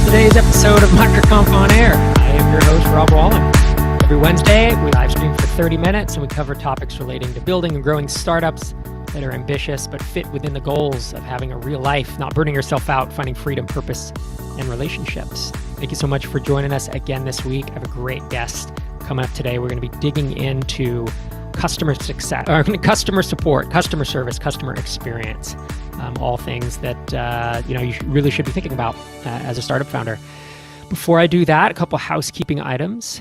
today's episode of MicroConf On Air. I am your host, Rob Wallen. Every Wednesday, we live stream for 30 minutes and we cover topics relating to building and growing startups that are ambitious but fit within the goals of having a real life, not burning yourself out, finding freedom, purpose, and relationships. Thank you so much for joining us again this week. I have a great guest coming up today. We're going to be digging into customer success, or customer support, customer service, customer experience. All things that you really should be thinking about as a startup founder. Before I do that, a couple housekeeping items.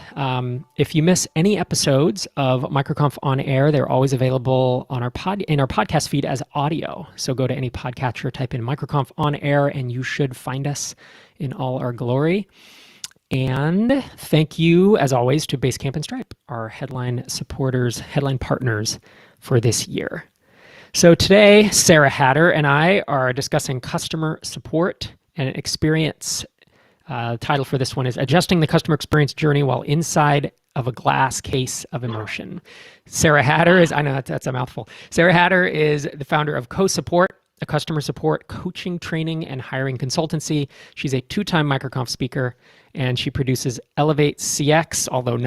If you miss any episodes of MicroConf On Air, they're always available on in our podcast feed as audio. So go to any podcatcher, type in MicroConf On Air, and you should find us in all our glory. And thank you, as always, to Basecamp and Stripe, our headline partners for this year. So today, Sarah Hatter and I are discussing customer support and experience. The title for this one is Adjusting the Customer Experience Journey While Inside of a Glass Case of Emotion. Sarah Hatter is, I know that's a mouthful. Sarah Hatter is the founder of CoSupport, a customer support coaching, training, and hiring consultancy. She's a 2-time MicroConf speaker, and she produces ElevateCX, although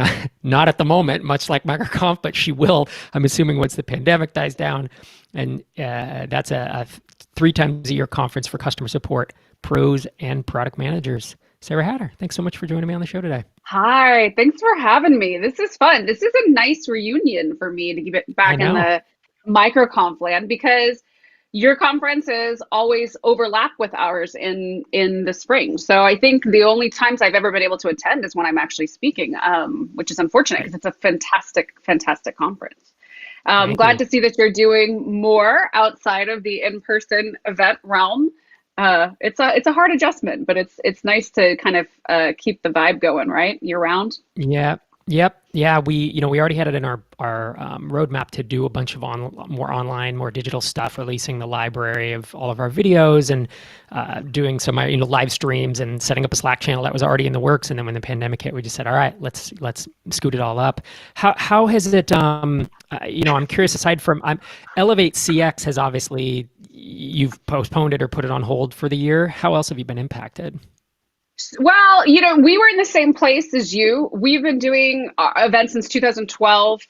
not at the moment, much like MicroConf, but she will, I'm assuming, once the pandemic dies down. And that's a 3 times a year conference for customer support pros and product managers. Sarah Hatter, thanks so much for joining me on the show today. Hi, thanks for having me. This is fun. This is a nice reunion for me to get back in the MicroConf land, because your conferences always overlap with ours in the spring. So I think the only times I've ever been able to attend is when I'm actually speaking, which is unfortunate because it's a fantastic conference. Glad to see that you're doing more outside of the in-person event realm. It's a hard adjustment, but it's nice to kind of keep the vibe going, right? Year round. Yeah. We already had it in our roadmap to do a bunch of more online, more digital stuff, releasing the library of all of our videos and doing some live streams and setting up a Slack channel that was already in the works. And then when the pandemic hit, we just said, all right, let's scoot it all up. How has it? I'm curious. Aside from ElevateCX has obviously, you've postponed it or put it on hold for the year. How else have you been impacted? Well, we were in the same place as you. We've been doing events since 2012,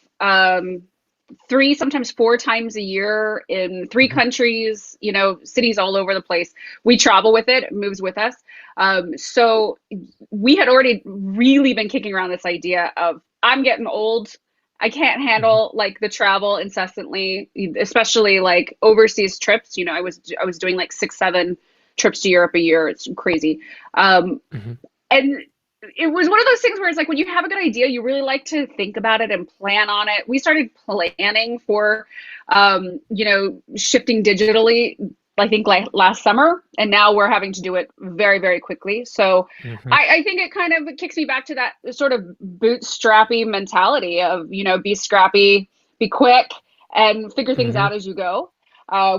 3, sometimes 4 times a year in 3 countries, cities all over the place. We travel with it, moves with us. So we had already really been kicking around this idea of, I'm getting old. I can't handle the travel incessantly, especially overseas trips. I was doing 6, 7 trips to Europe a year. It's crazy. And it was one of those things where it's when you have a good idea, you really like to think about it and plan on it. We started planning for, shifting digitally, I think last summer, and now we're having to do it very, very quickly. So I think it kind of kicks me back to that sort of bootstrappy mentality of, be scrappy, be quick, and figure things out as you go.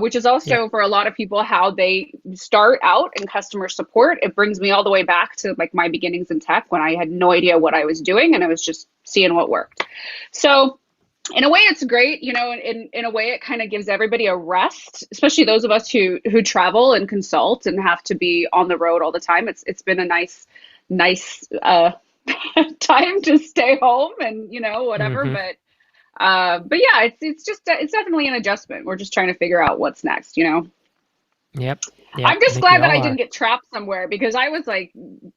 Which is also for a lot of people how they start out in customer support. It brings me all the way back to my beginnings in tech when I had no idea what I was doing and I was just seeing what worked. So in a way it's great, in a way it kind of gives everybody a rest, especially those of us who travel and consult and have to be on the road all the time. It's been a nice time to stay home and whatever, but yeah, it's definitely an adjustment. We're just trying to figure out what's next, Yep. I'm just glad that I didn't get trapped somewhere, because I was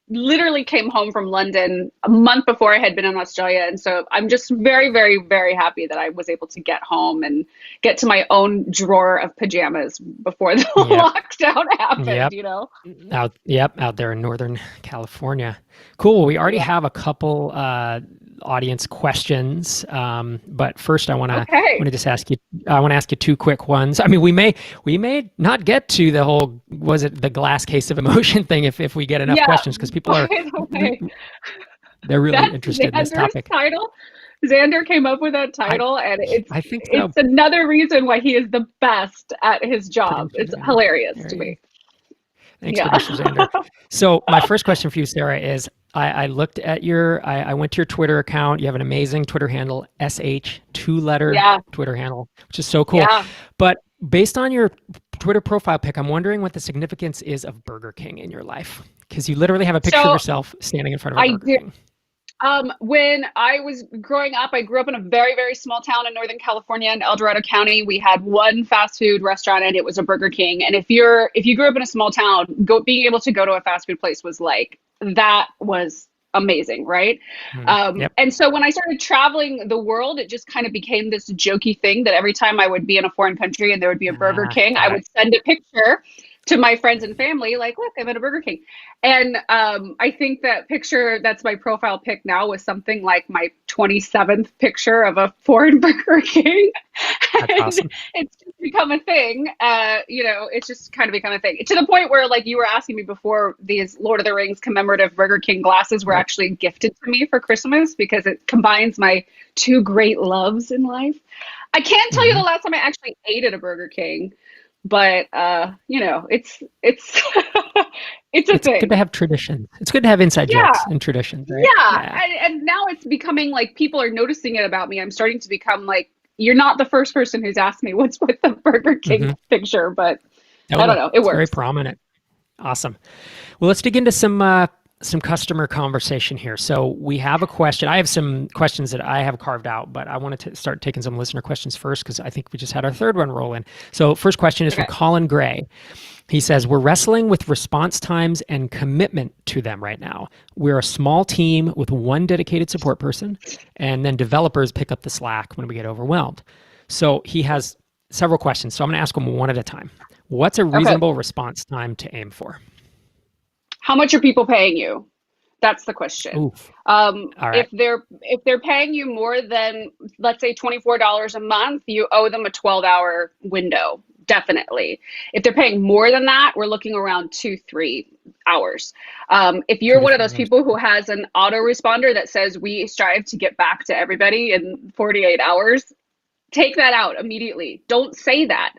literally came home from London a month before I had been in Australia. And so I'm just very, very, very happy that I was able to get home and get to my own drawer of pajamas before the lockdown happened, Out there in Northern California. Cool. We already have a couple audience questions, but first I want to just ask you. I want to ask you 2 quick ones. I mean, we may not get to the whole the glass case of emotion thing if we get enough questions, because people are they're really interested in this topic. Title. Xander came up with that title, and I think so. It's another reason why he is the best at his job. It's hilarious to me. Thanks for this, Xander. So my first question for you, Sarah, is I looked at I went to your Twitter account. You have an amazing Twitter handle, SH, 2-letter Twitter handle, which is so cool. Yeah. But based on your Twitter profile pic, I'm wondering what the significance is of Burger King in your life, because you literally have a picture of So yourself standing in front of a I Burger do. King. When I was growing up, I grew up in a very, very small town in Northern California in El Dorado County. We had one fast food restaurant and it was a Burger King. And if you grew up in a small town, being able to go to a fast food place was like, that was amazing, right? Yep. And so when I started traveling the world, it just kind of became this jokey thing that every time I would be in a foreign country and there would be a Burger King, I Got it. would send a picture to my friends and family, like, look, I'm at a Burger King. And I think that picture, that's my profile pic now, was something like my 27th picture of a foreign Burger King. That's And awesome. it's just become a thing. It's just kind of become a thing, to the point where, like you were asking me before, these Lord of the Rings commemorative Burger King glasses were Right. actually gifted to me for Christmas because it combines my two great loves in life. I can't tell you the last time I actually ate at a Burger King, but it's it's a It's good to thing. have traditions. It's good to have inside Yeah, jokes and traditions, right? yeah. Yeah. And now it's becoming like people are noticing it about me. I'm starting to become like, you're not the first person who's asked me what's with the Burger King hmm picture, but I don't Totally. know. It It's very works. prominent. Awesome. Well, let's dig into some customer conversation here. So we have a question. I have some questions that I have carved out, but I wanted to start taking some listener questions first because I think we just had our third one roll in. So first question is from Okay. Colin Gray. He says, we're wrestling with response times and commitment to them right now. We're a small team with one dedicated support person, and then developers pick up the slack when we get overwhelmed. So he has several questions. So I'm going to ask them one at a time. What's a Okay. reasonable response time to aim for? How much are people paying you? That's the question. Oof. All right. If they're paying you more than, let's say, $24 a month, you owe them a 12-hour window. Definitely. If they're paying more than that, we're looking around 2-3 hours. If Two you're to one of three those hours. people who has an autoresponder that says we strive to get back to everybody in 48 hours, take that out immediately. Don't say that.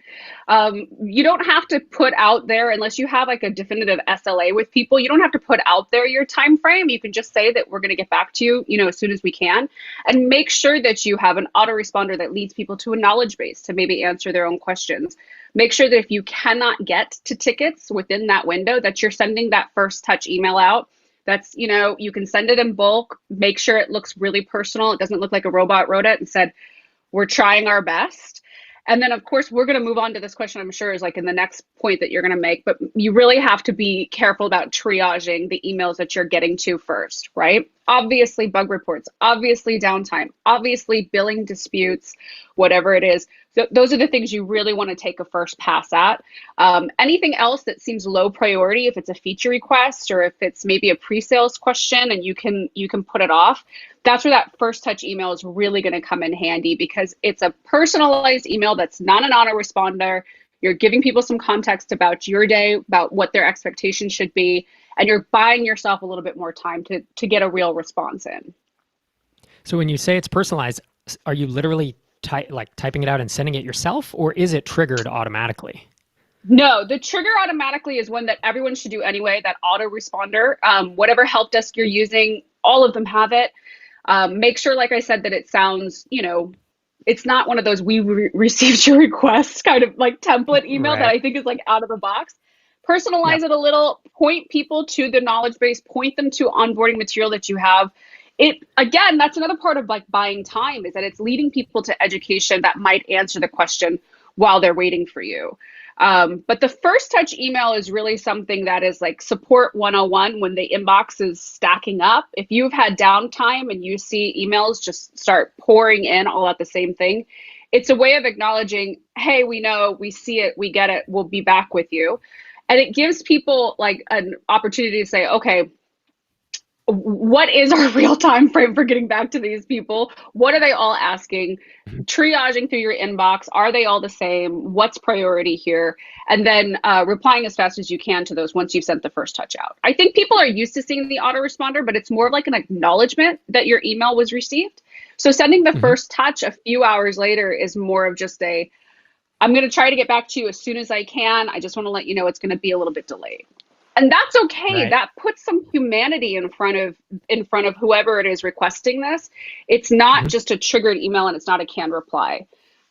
You don't have to put out there, unless you have like a definitive SLA with people, you don't have to put out there your time frame. You can just say that we're going to get back to you, as soon as we can, and make sure that you have an autoresponder that leads people to a knowledge base to maybe answer their own questions. Make sure that if you cannot get to tickets within that window, that you're sending that first touch email out. That's, you can send it in bulk. Make sure it looks really personal. It doesn't look like a robot wrote it and said, we're trying our best. And then, of course, we're going to move on to this question, I'm sure, is like in the next point that you're going to make. But you really have to be careful about triaging the emails that you're getting to first, right? Obviously, bug reports, obviously, downtime, obviously, billing disputes, whatever it is. So those are the things you really want to take a first pass at. Anything else that seems low priority, if it's a feature request or if it's maybe a pre-sales question and you can put it off, that's where that first touch email is really going to come in handy, because it's a personalized email that's not an autoresponder. You're giving people some context about your day, about what their expectations should be, and you're buying yourself a little bit more time to get a real response in. So when you say it's personalized, are you literally typing it out and sending it yourself, or is it triggered automatically? No, the trigger automatically is one that everyone should do anyway, that autoresponder. Whatever help desk you're using, all of them have it. Make sure, like I said, that it sounds, it's not one of those received your request kind of like template email that Right. I think is like out of the box. Personalize Yep. it a little, point people to the knowledge base, point them to onboarding material that you have. Again, that's another part of like buying time, is that it's leading people to education that might answer the question while they're waiting for you. But the first touch email is really something that is like support 101 when the inbox is stacking up. If you've had downtime and you see emails just start pouring in all at the same thing, it's a way of acknowledging, hey, we know, we see it, we get it, we'll be back with you. And it gives people like an opportunity to say, okay, what is our real time frame for getting back to these people? What are they all asking? Triaging through your inbox, are they all the same? What's priority here? And then replying as fast as you can to those once you've sent the first touch out. I think people are used to seeing the autoresponder, but it's more of like an acknowledgement that your email was received. So sending the first touch a few hours later is more of just I'm going to try to get back to you as soon as I can. I just want to let you know it's going to be a little bit delayed. And that's okay. Right. That puts some humanity in front of whoever it is requesting this. It's not just a triggered email and it's not a canned reply.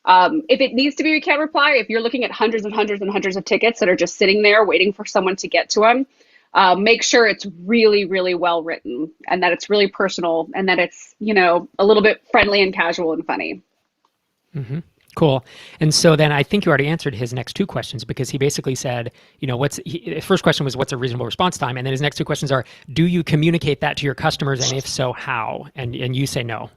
If it needs to be, we can't reply. If you're looking at hundreds and hundreds and hundreds of tickets that are just sitting there waiting for someone to get to them, make sure it's really, really well written and that it's really personal and that it's, a little bit friendly and casual and funny. Mm-hmm. Cool. And so then I think you already answered his next two questions, because he basically said, his first question was, what's a reasonable response time? And then his next two questions are, do you communicate that to your customers? And if so, how? And you say no.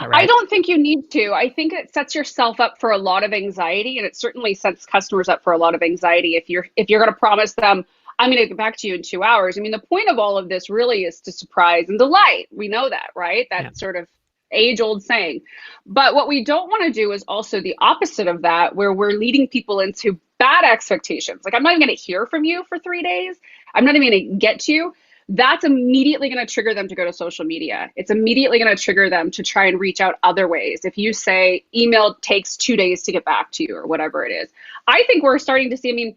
Right? I don't think you need to. I think it sets yourself up for a lot of anxiety, and it certainly sets customers up for a lot of anxiety if you're going to promise them, I'm going to get back to you in 2 hours. I mean, the point of all of this really is to surprise and delight. We know that, right? That's sort of age-old saying. But what we don't want to do is also the opposite of that, where we're leading people into bad expectations. Like, I'm not even going to hear from you for 3 days. I'm not even going to get to you. That's immediately going to trigger them to go to social media. It's immediately going to trigger them to try and reach out other ways. If you say email takes 2 days to get back to you or whatever it is, I think we're starting to see,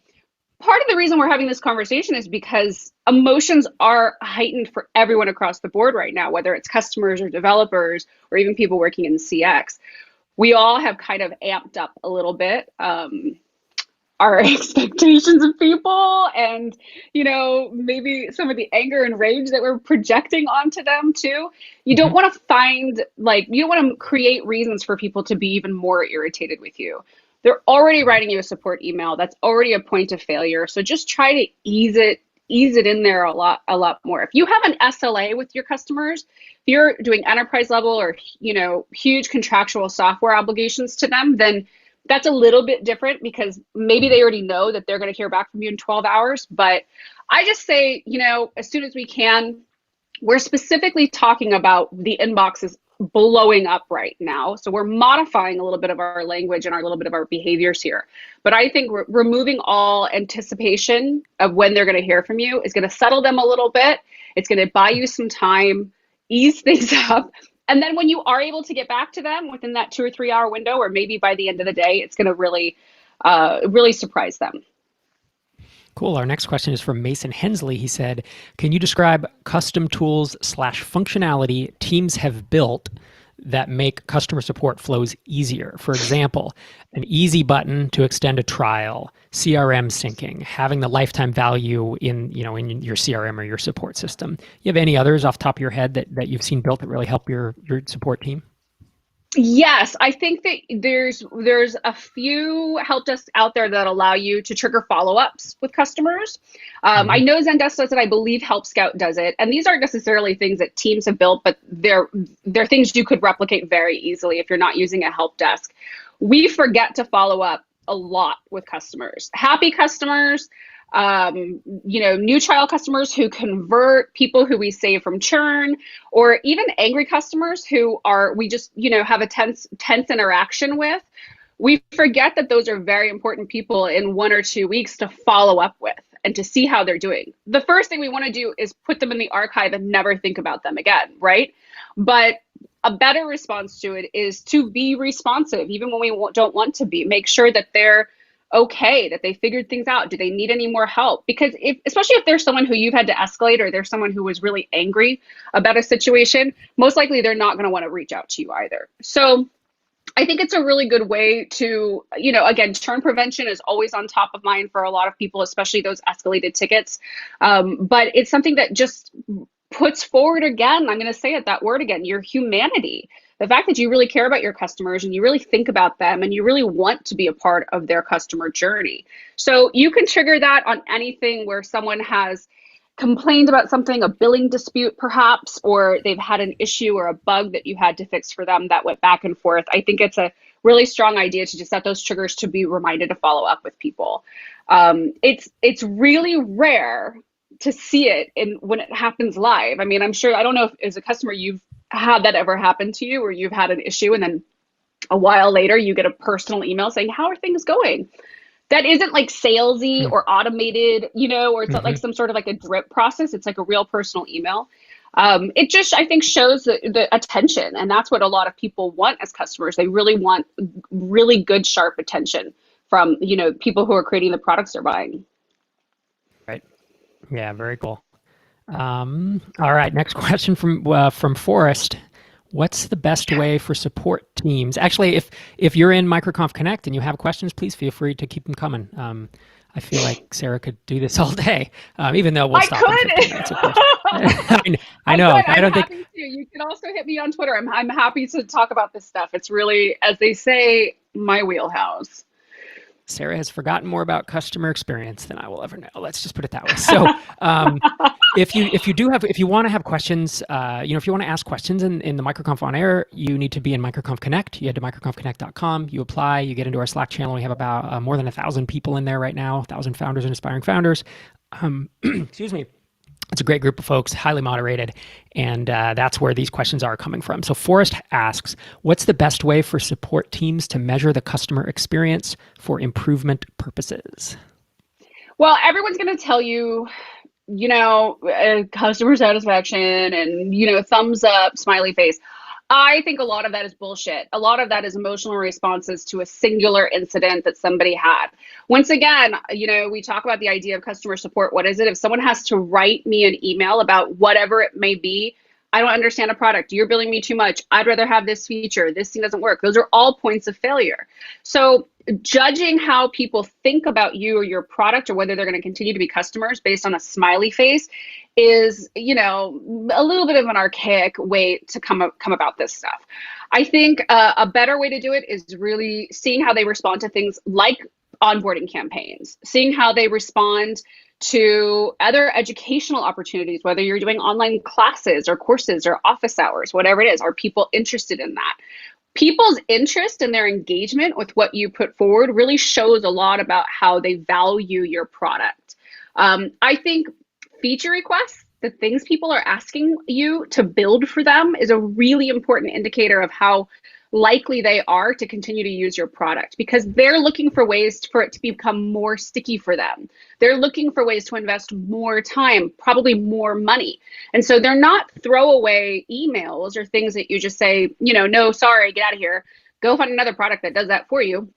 part of the reason we're having this conversation is because emotions are heightened for everyone across the board right now, whether it's customers or developers or even people working in CX. We all have kind of amped up a little bit our expectations of people and, maybe some of the anger and rage that we're projecting onto them too. You don't want to you don't want to create reasons for people to be even more irritated with you. They're already writing you a support email. That's already a point of failure. So just try to ease it in there a lot more. If you have an SLA with your customers, if you're doing enterprise level or, huge contractual software obligations to them, then that's a little bit different because maybe they already know that they're going to hear back from you in 12 hours. But I just say, as soon as we can, we're specifically talking about the inboxes blowing up right now. So we're modifying a little bit of our language and a little bit of our behaviors here. But I think removing all anticipation of when they're going to hear from you is going to settle them a little bit. It's going to buy you some time, ease things up. And then when you are able to get back to them within that 2 or 3 hour window, or maybe by the end of the day, it's going to really, really surprise them. Cool. Our next question is from Mason Hensley. He said, can you describe custom tools / functionality teams have built that make customer support flows easier? For example, an easy button to extend a trial, CRM syncing, having the lifetime value in your CRM or your support system. You have any others off the top of your head that you've seen built that really help your support team? Yes, I think that there's a few help desks out there that allow you to trigger follow-ups with customers. I know Zendesk does it. I believe Help Scout does it. And these aren't necessarily things that teams have built, but they're things you could replicate very easily if you're not using a help desk. We forget to follow up a lot with customers. Happy customers, new trial customers who convert, people who we save from churn, or even angry customers who we just have a tense interaction with. We forget that those are very important people in 1 or 2 weeks to follow up with and to see how they're doing. The first thing we want to do is put them in the archive and never think about them again, right? But a better response to it is to be responsive, even when we don't want to be. Make sure that they're okay, that they figured things out. Do they need any more help? Because especially if there's someone who you've had to escalate, or there's someone who was really angry about a situation, most likely they're not going to want to reach out to you either. So I think it's a really good way to, again, churn prevention is always on top of mind for a lot of people, especially those escalated tickets. But it's something that just puts forward, again, I'm going to say it, that word again, your humanity. The fact that you really care about your customers and you really think about them and you really want to be a part of their customer journey. So you can trigger that on anything where someone has complained about something, a billing dispute perhaps, or they've had an issue or a bug that you had to fix for them that went back and forth. I think it's a really strong idea to just set those triggers to be reminded to follow up with people. It's really rare to see it when it happens live. I mean, I don't know if as a customer you've had that ever happen to you, where you've had an issue and then a while later you get a personal email saying, how are things going? That isn't like salesy or automated, or it's not like some sort of like a drip process. It's like a real personal email. It just, I think, shows the attention. And that's what a lot of people want as customers. They really want really good, sharp attention from, people who are creating the products they're buying. Right. Yeah, very cool. All right, next question from Forrest. What's the best way for support teams? Actually, if you're in MicroConf Connect and you have questions, please feel free to keep them coming. I feel like Sarah could do this all day, even though we'll I stop in 15 minutes, of course. could. I know. I'm I don't think happy to. You can also hit me on Twitter. I'm happy to talk about this stuff. It's really, as they say, my wheelhouse. Sarah has forgotten more about customer experience than I will ever know. Let's just put it that way. So, if you want to have questions, if you want to ask questions in the MicroConf on air, you need to be in MicroConf Connect. You head to microconfconnect.com. You apply. You get into our Slack channel. We have about more than 1,000 people in there right now. 1,000 founders and aspiring founders. Excuse me. It's a great group of folks, highly moderated, and that's where these questions are coming from. So Forrest asks, what's the best way for support teams to measure the customer experience for improvement purposes? Well, everyone's going to tell you, customer satisfaction and, thumbs up, smiley face. I think a lot of that is bullshit. A lot of that is emotional responses to a singular incident that somebody had. Once again, we talk about the idea of customer support. What is it? If someone has to write me an email about whatever it may be, I don't understand a product. You're billing me too much. I'd rather have this feature. This thing doesn't work. Those are all points of failure. So judging how people think about you or your product or whether they're going to continue to be customers based on a smiley face is, a little bit of an archaic way to come about this stuff. I think a better way to do it is really seeing how they respond to things like onboarding campaigns, seeing how they respond to other educational opportunities, whether you're doing online classes or courses or office hours, whatever it is. Are people interested in that? People's interest and their engagement with what you put forward really shows a lot about how they value your product. I think feature requests, the things people are asking you to build for them, is a really important indicator of how likely they are to continue to use your product, because they're looking for ways for it to become more sticky for them. They're looking for ways to invest more time, probably more money. And so they're not throwaway emails or things that you just say, no, sorry, get out of here. Go find another product that does that for you.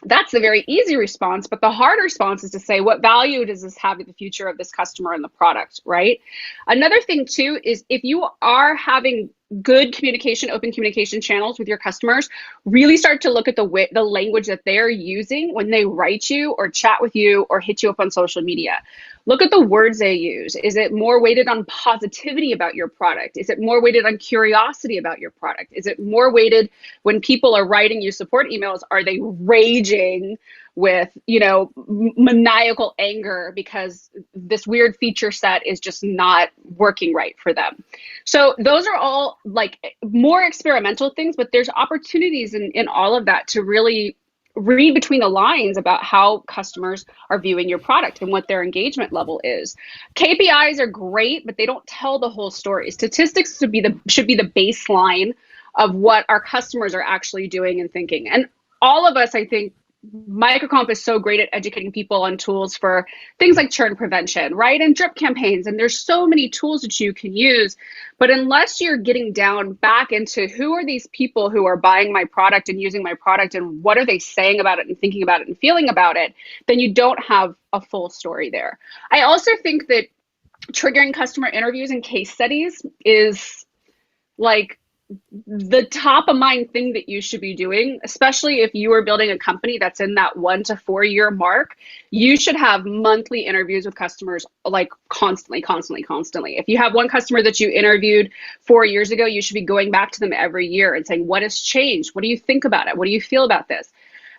That's a very easy response, but the hard response is to say, what value does this have in the future of this customer and the product, right? Another thing too is if you are having good communication, open communication channels with your customers, really start to look at the language that they're using when they write you or chat with you or hit you up on social media. Look at the words they use. Is it more weighted on positivity about your product? Is it more weighted on curiosity about your product? Is it more weighted when people are writing you support emails? Are they raging with, maniacal anger because this weird feature set is just not working right for them? So those are all like more experimental things, but there's opportunities in all of that to really read between the lines about how customers are viewing your product and what their engagement level is. KPIs are great, but they don't tell the whole story. Statistics should be the baseline of what our customers are actually doing and thinking. And all of us, I think, MicroConf is so great at educating people on tools for things like churn prevention, right? And drip campaigns. And there's so many tools that you can use. But unless you're getting down back into who are these people who are buying my product and using my product and what are they saying about it and thinking about it and feeling about it, then you don't have a full story there. I also think that triggering customer interviews and case studies is like the top of mind thing that you should be doing, especially if you are building a company that's in that 1 to 4 year mark. You should have monthly interviews with customers, like constantly. If you have one customer that you interviewed 4 years ago, you should be going back to them every year and saying, what has changed? What do you think about it? What do you feel about this?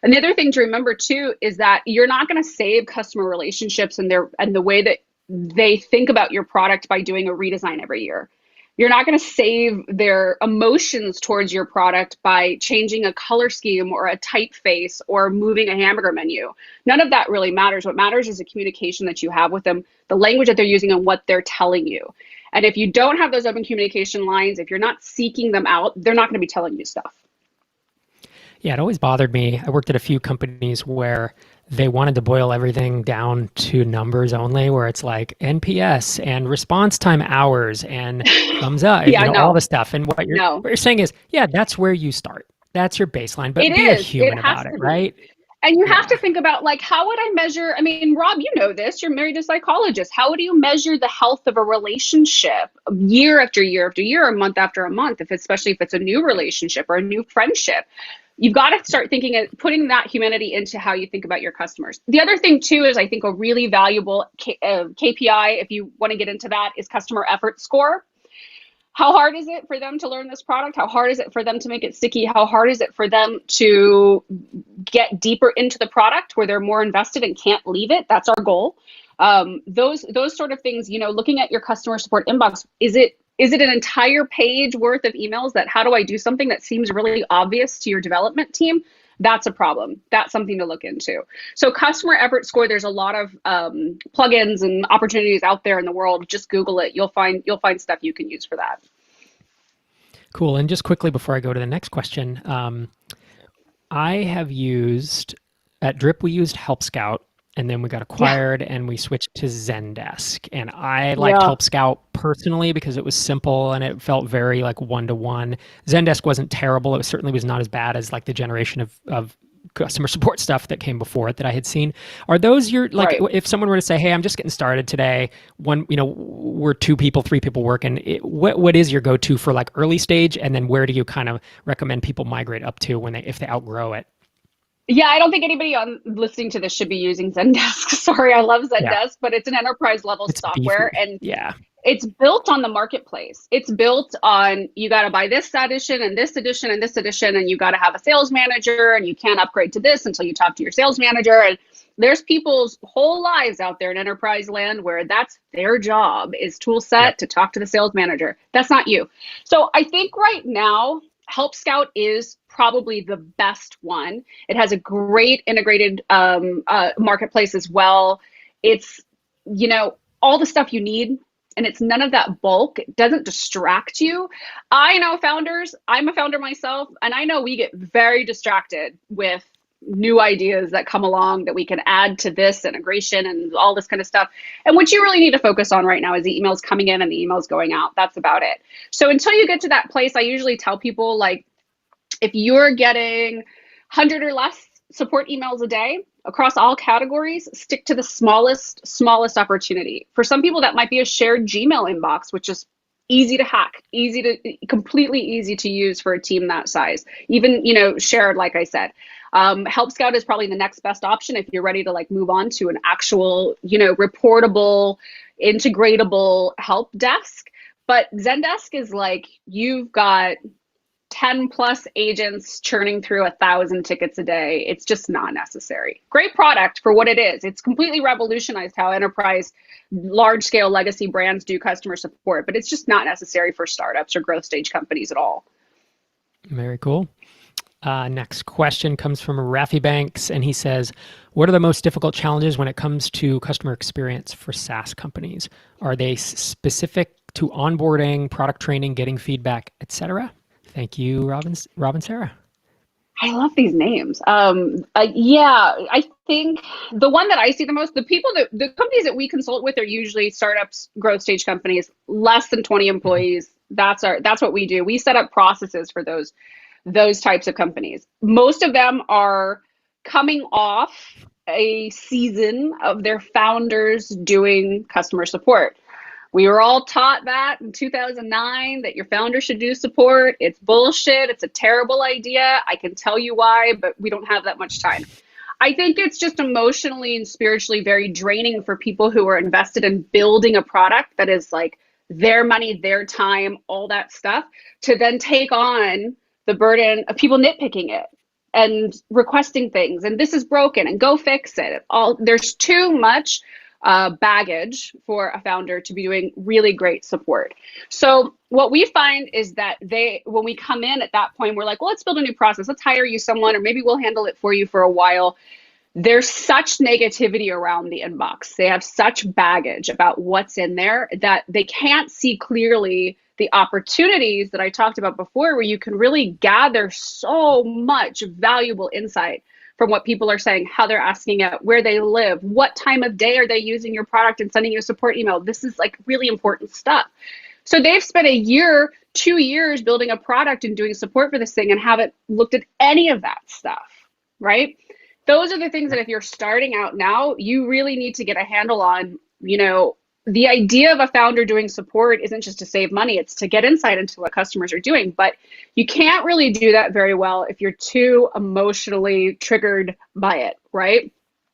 And the other thing to remember too is that you're not going to save customer relationships and the way that they think about your product by doing a redesign every year. You're not going to save their emotions towards your product by changing a color scheme or a typeface or moving a hamburger menu. None of that really matters. What matters is the communication that you have with them, the language that they're using, and what they're telling you. And if you don't have those open communication lines, if you're not seeking them out, they're not going to be telling you stuff. Yeah, it always bothered me. I worked at a few companies where they wanted to boil everything down to numbers only, where it's like NPS and response time hours and thumbs up, all the stuff. And what you're saying is, yeah, that's where you start. That's your baseline, but be a human about it, right? And you have Yeah. to think about like, how would I measure? I mean, Rob, you know this, you're married to a psychologist. How do you measure the health of a relationship year after year after year, or month after a month, if especially if it's a new Yep. relationship or a new friendship? You've got to Yep. start thinking of putting that humanity into how you think about your customers. The other thing too is I think a really valuable KPI, if you want to get into that, is customer effort score. How hard is it for them to learn this product? How hard is it for them to make it sticky? How hard is it for them to get deeper into the product where they're more invested and can't leave it? That's our goal. Those sort of things, looking at your customer support inbox, is it an entire page worth of emails that how do I do something that seems really obvious to your development team? That's a problem. That's something to look into. So customer effort score, there's a lot of plugins and opportunities out there in the world. Just Google it. You'll find stuff you can use for that. Cool. And just quickly before I go to the next question, I have used at Drip, we used Help Scout, and then we got Yeah. acquired and we switched to Zendesk. And I liked Yeah. Help Scout personally because it was simple and it felt very like one-to-one. Zendesk wasn't terrible. It certainly was not as bad as like the generation of customer support stuff that came before it that I had seen. Are those your, like, Right. if someone were to say, hey, I'm just getting started today, we're 2 people, 3 people working, what is your go-to for like early stage? And then where do you kind of recommend people migrate up to if they outgrow it? Yeah, I don't think anybody on listening to this should be using Zendesk. Sorry, I love Yeah. Zendesk, but it's an enterprise level It's software, beefy. and Yeah. it's built on the marketplace. It's built on, you got to buy this edition and this edition and this edition, and you got to have a sales manager, and you can't upgrade to this until you talk to your sales manager. And there's people's whole lives out there in enterprise land where that's their job, is tool Yep. set to talk to the sales manager. That's not you. So I think right now, Help Scout is probably the best one. It has a great integrated marketplace as well. It's, all the stuff you need, and it's none of that bulk. It doesn't distract you. I know founders, I'm a founder myself, and I know we get very distracted with new ideas that come along that we can add to this integration and all this kind of stuff. And what you really need to focus on right now is the emails coming in and the emails going out. That's about it. So until you get to that place, I usually tell people, like, if you're getting 100 or less support emails a day across all categories, stick to the smallest opportunity. For some people, that might be a shared Gmail inbox, which is easy to hack, completely easy to use for a team that size. Even, shared, like I said. Help Scout is probably the next best option if you're ready to like move on to an actual, reportable, integratable help desk. But Zendesk is like, you've got 10 plus agents churning through 1,000 tickets a day. It's just not necessary. Great product for what it is. It's completely revolutionized how enterprise, large scale legacy brands do customer support, but it's just not necessary for startups or growth stage companies at all. Very cool. Next question comes from Rafi Banks, and he says, what are the most difficult challenges when it comes to customer experience for SaaS companies? Are they specific to onboarding, product training, getting feedback, etc.? Thank you, Robin Sarah. I love these names. Yeah, I think the one that I see the most, the companies that we consult with are usually startups, growth stage companies, less than 20 employees. That's what we do. We set up processes for those types of companies. Most of them are coming off a season of their founders doing customer support. We were all taught that in 2009, that your founder should do support. It's bullshit. It's a terrible idea. I can tell you why, but we don't have that much time. I think it's just emotionally and spiritually very draining for people who are invested in building a product that is like their money, their time, all that stuff, to then take on the burden of people nitpicking it and requesting things. And this is broken and go fix it. There's too much baggage for a founder to be doing really great support. So what we find is that when we come in at that point, we're like, well, let's build a new process. Let's hire you someone, or maybe we'll handle it for you for a while. There's such negativity around the inbox. They have such baggage about what's in there that they can't see clearly the opportunities that I talked about before, where you can really gather so much valuable insight from what people are saying, how they're asking it, where they live, what time of day are they using your product and sending you a support email. This is like really important stuff. So they've spent a year, 2 years building a product and doing support for this thing and haven't looked at any of that stuff, right? those are the things that if you're starting out now, you really need to get a handle on. The idea of a founder doing support isn't just to save money, it's to get insight into what customers are doing. But you can't really do that very well if you're too emotionally triggered by it, right?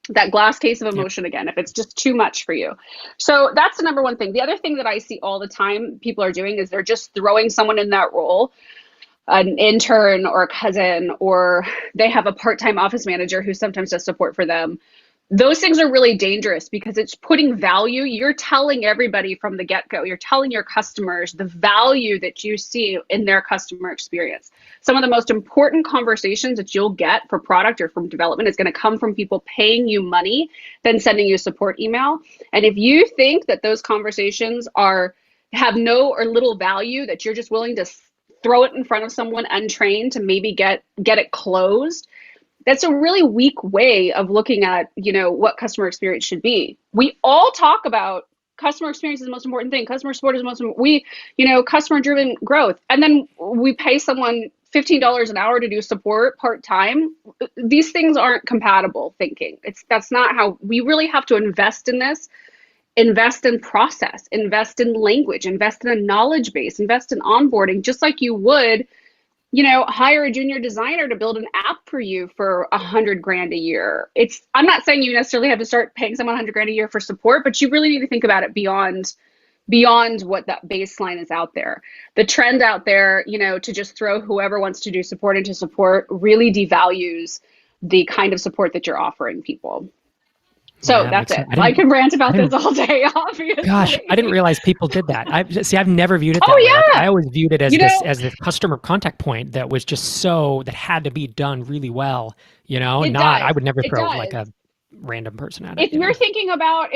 That glass case of emotion again, if it's just too much for you. So that's the number one thing. The other thing that I see all the time people are doing is they're just throwing someone in that role, an intern or a cousin, or they have a part-time office manager who sometimes does support for them. Those things are really dangerous because it's putting value. You're telling everybody from the get-go, you're telling your customers the value that you see in their customer experience. Some of the most important conversations that you'll get for product or from development is going to come from people paying you money, then sending you support email. And if you think that those conversations have no or little value, that you're just willing to throw it in front of someone untrained to maybe get it closed, that's a really weak way of looking at, what customer experience should be. We all talk about customer experience is the most important thing. Customer support is the most important. Customer driven growth. And then we pay someone $15 an hour to do support part-time. These things aren't compatible thinking. That's not how we really have to invest in this. Invest in process, invest in language, invest in a knowledge base, invest in onboarding, just like you would hire a junior designer to build an app for you for $100,000 a year. I'm not saying you necessarily have to start paying someone $100,000 a year for support, but you really need to think about it beyond what that baseline is out there. The trend out there, to just throw whoever wants to do support into support really devalues the kind of support that you're offering people. So Yeah, that's it. I can rant about this all day, obviously. Gosh, I didn't realize people did that. I've never viewed it that Oh, way. yeah. I always viewed it as this customer contact point that was just that had to be done really well. I would never throw like a random person at it. If you're thinking about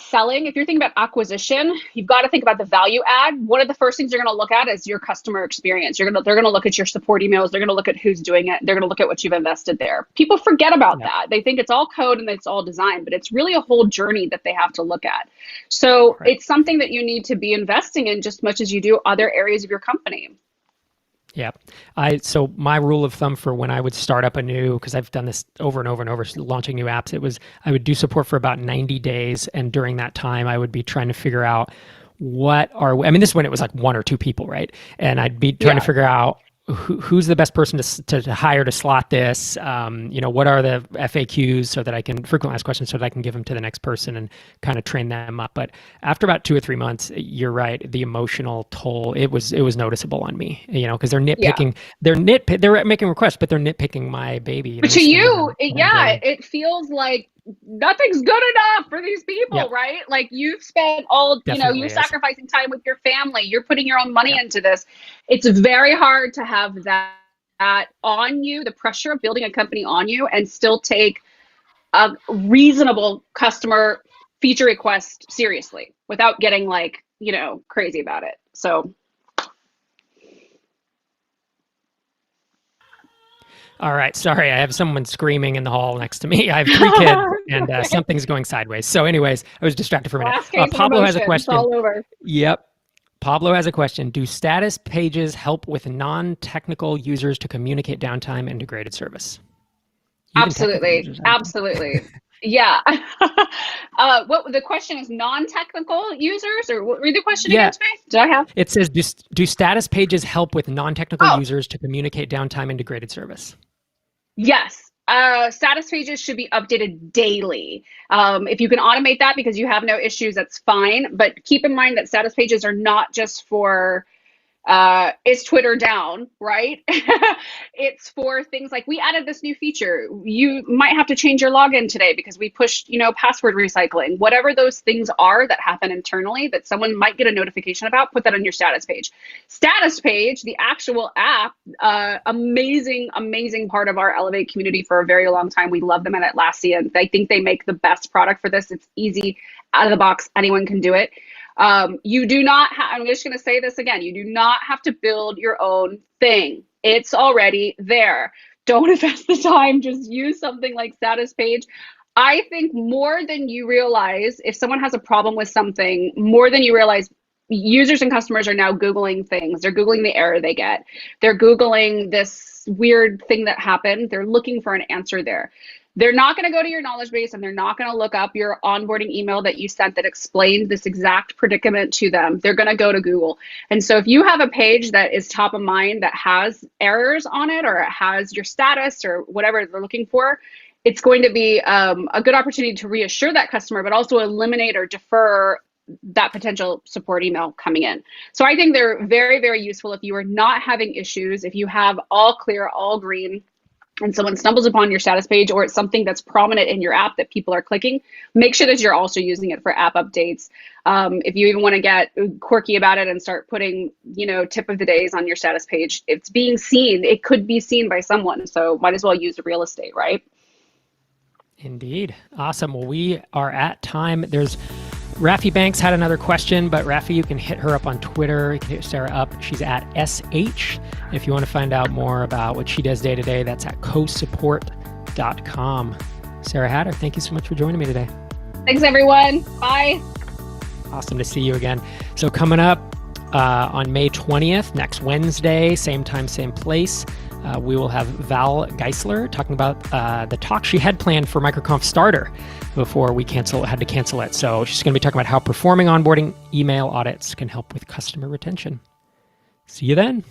selling, if you're thinking about acquisition, you've got to think about the value add. One of the first things you're going to look at is your customer experience. They're going to look at your support emails. They're going to look at who's doing it. They're going to look at what you've invested there. People forget about that. They think it's all code and it's all design, but it's really a whole journey that they have to look at. So It's something that you need to be investing in just as much as you do other areas of your company. Yeah. So my rule of thumb for when I would start up because I've done this over and over and over, launching new apps, I would do support for about 90 days. And during that time, I would be trying to figure out this is when it was like one or two people, right? And I'd be trying to figure out who's the best person to hire to slot this? What are the FAQs so that I can frequently ask questions so that I can give them to the next person and kind of train them up. But after about 2 or 3 months, you're right, the emotional toll, it was noticeable on me, because they're nitpicking, they're making requests, but they're nitpicking my baby. But to you, it feels like nothing's good enough for these people, right? Like you've spent you're sacrificing time with your family. You're putting your own money into this. It's very hard to have that on you, the pressure of building a company on you, and still take a reasonable customer feature request seriously without getting crazy about it. So. All right. Sorry, I have someone screaming in the hall next to me. I have 3 kids and something's going sideways. So anyways, I was distracted for a minute. Pablo has a question. All over. Yep. Pablo has a question. Do status pages help with non-technical users to communicate downtime and degraded service? Absolutely. Absolutely. Yeah. What the question is, non-technical users, or read the question again to me? Do I have? It says, do status pages help with non-technical users to communicate downtime and degraded service? Yes. Status pages should be updated daily. If you can automate that because you have no issues, that's fine. But keep in mind that status pages are not just for is Twitter down, right? It's for things like, we added this new feature. You might have to change your login today because we pushed, password recycling. Whatever those things are that happen internally that someone might get a notification about, put that on your status page. Status page, the actual app, amazing part of our Elevate community for a very long time. We love them at Atlassian. I think they make the best product for this. It's easy, out of the box. Anyone can do it. You do not I'm just going to say this again. You do not have to build your own thing. It's already there. Don't invest the time. Just use something like status page. I think more than you realize, if someone has a problem with something, more than you realize, users and customers are now Googling things. They're Googling the error they get. They're Googling this weird thing that happened. They're looking for an answer there. They're not going to go to your knowledge base and they're not going to look up your onboarding email that you sent that explained this exact predicament to them. They're going to go to Google. And so if you have a page that is top of mind that has errors on it, or it has your status or whatever they're looking for, it's going to be a good opportunity to reassure that customer, but also eliminate or defer that potential support email coming in. So I think they're very, very useful if you are not having issues, if you have all clear, all green, and someone stumbles upon your status page, or it's something that's prominent in your app that people are clicking, make sure that you're also using it for app updates. If you even want to get quirky about it and start putting, tip of the days on your status page, it's being seen. It could be seen by someone. So might as well use the real estate, right? Indeed. Awesome. Well, we are at time. Rafi Banks had another question, but Rafi, you can hit her up on Twitter. You can hit Sarah up. She's at SH. If you want to find out more about what she does day to day, that's at CoSupport.com. Sarah Hatter, thank you so much for joining me today. Thanks, everyone. Bye. Awesome to see you again. So coming up on May 20th, next Wednesday, same time, same place, we will have Val Geisler talking about the talk she had planned for MicroConf Starter before we had to cancel it. So she's going to be talking about how performing onboarding email audits can help with customer retention. See you then.